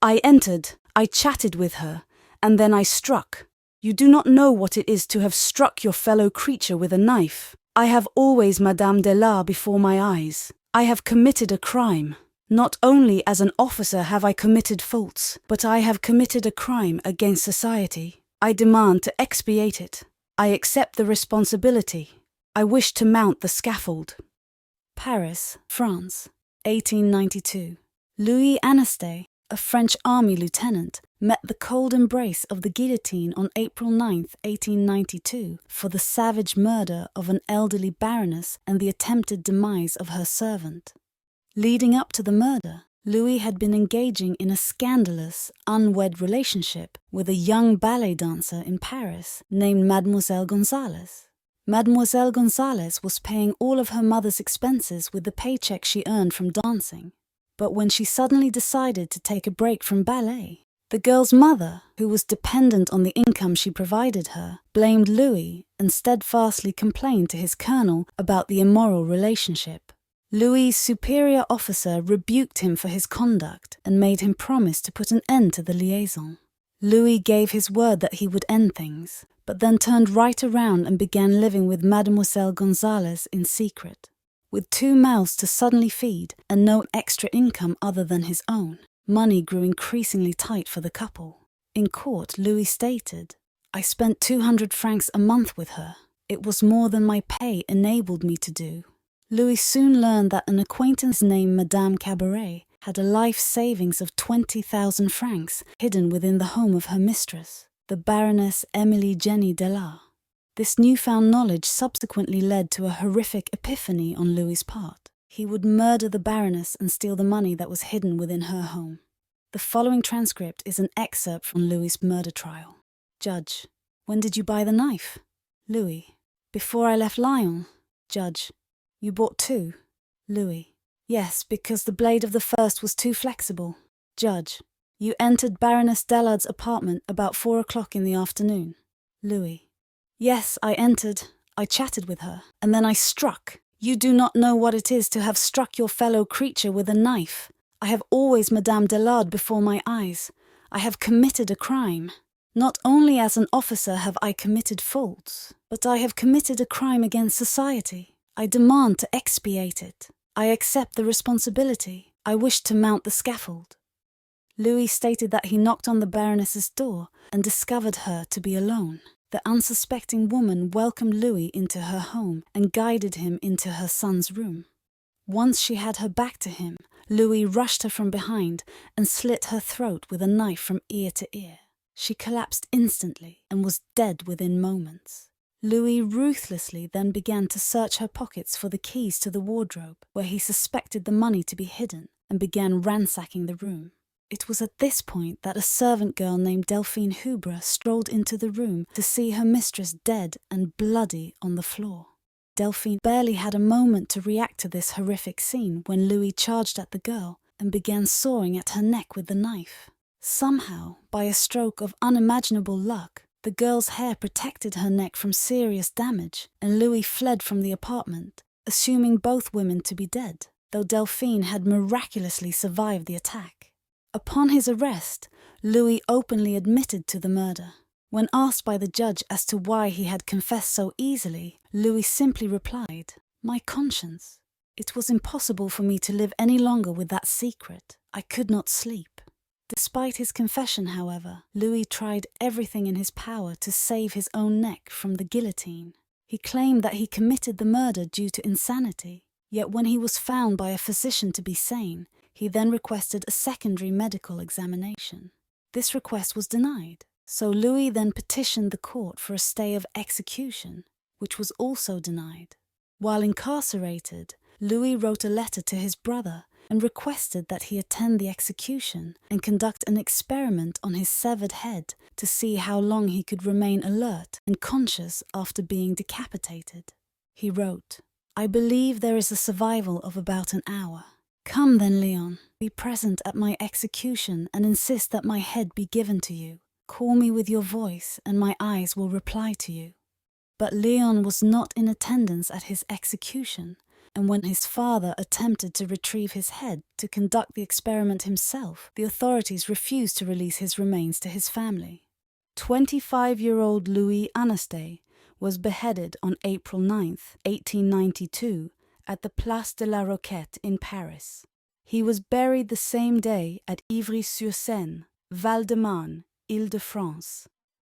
I entered, I chatted with her, and then I struck. You do not know what it is to have struck your fellow creature with a knife. I have always Madame Delard before my eyes. I have committed a crime. Not only as an officer have I committed faults, but I have committed a crime against society. I demand to expiate it. I accept the responsibility. I wish to mount the scaffold. Paris, France, 1892. Louis Anastay, a French army lieutenant, met the cold embrace of the guillotine on April 9, 1892, for the savage murder of an elderly baroness and the attempted demise of her servant. Leading up to the murder, Louis had been engaging in a scandalous, unwed relationship with a young ballet dancer in Paris named Mademoiselle Gonzalez. Mademoiselle Gonzalez was paying all of her mother's expenses with the paycheck she earned from dancing. But when she suddenly decided to take a break from ballet, the girl's mother, who was dependent on the income she provided her, blamed Louis and steadfastly complained to his colonel about the immoral relationship. Louis's superior officer rebuked him for his conduct and made him promise to put an end to the liaison. Louis gave his word that he would end things, but then turned right around and began living with Mademoiselle Gonzalez in secret. With 2 mouths to suddenly feed and no extra income other than his own, money grew increasingly tight for the couple. In court, Louis stated, "I spent 200 francs a month with her. It was more than my pay enabled me to do." Louis soon learned that an acquaintance named Madame Cabaret had a life savings of 20,000 francs hidden within the home of her mistress, the Baroness Emilie Jenny Delard. This newfound knowledge subsequently led to a horrific epiphany on Louis's part. He would murder the Baroness and steal the money that was hidden within her home. The following transcript is an excerpt from Louis's murder trial. Judge: When did you buy the knife? Louis: Before I left Lyon. Judge: You bought 2? Louis: Yes, because the blade of the first was too flexible. Judge: You entered Baroness Delard's apartment about 4 o'clock in the afternoon. Louis: Yes, I entered. I chatted with her, and then I struck. You do not know what it is to have struck your fellow creature with a knife. I have always Madame Delard before my eyes. I have committed a crime. Not only as an officer have I committed faults, but I have committed a crime against society. I demand to expiate it. I accept the responsibility. I wish to mount the scaffold. Louis stated that he knocked on the Baroness's door and discovered her to be alone. The unsuspecting woman welcomed Louis into her home and guided him into her son's room. Once she had her back to him, Louis rushed her from behind and slit her throat with a knife from ear to ear. She collapsed instantly and was dead within moments. Louis ruthlessly then began to search her pockets for the keys to the wardrobe, where he suspected the money to be hidden, and began ransacking the room. It was at this point that a servant girl named Delphine Hubre strolled into the room to see her mistress dead and bloody on the floor. Delphine barely had a moment to react to this horrific scene when Louis charged at the girl and began sawing at her neck with the knife. Somehow, by a stroke of unimaginable luck, the girl's hair protected her neck from serious damage, and Louis fled from the apartment, assuming both women to be dead, though Delphine had miraculously survived the attack. Upon his arrest, Louis openly admitted to the murder. When asked by the judge as to why he had confessed so easily, Louis simply replied, "My conscience. It was impossible for me to live any longer with that secret. I could not sleep." Despite his confession, however, Louis tried everything in his power to save his own neck from the guillotine. He claimed that he committed the murder due to insanity, yet when he was found by a physician to be sane, he then requested a secondary medical examination. This request was denied, so Louis then petitioned the court for a stay of execution, which was also denied. While incarcerated, Louis wrote a letter to his brother and requested that he attend the execution and conduct an experiment on his severed head to see how long he could remain alert and conscious after being decapitated. He wrote, "I believe there is a survival of about an hour. Come then, Leon, be present at my execution and insist that my head be given to you. Call me with your voice and my eyes will reply to you." But Leon was not in attendance at his execution, and when his father attempted to retrieve his head to conduct the experiment himself, the authorities refused to release his remains to his family. 25-year-old Louis Anastay was beheaded on April 9, 1892, at the Place de la Roquette in Paris. He was buried the same day at Ivry-sur-Seine, Val-de-Marne, Île-de-France.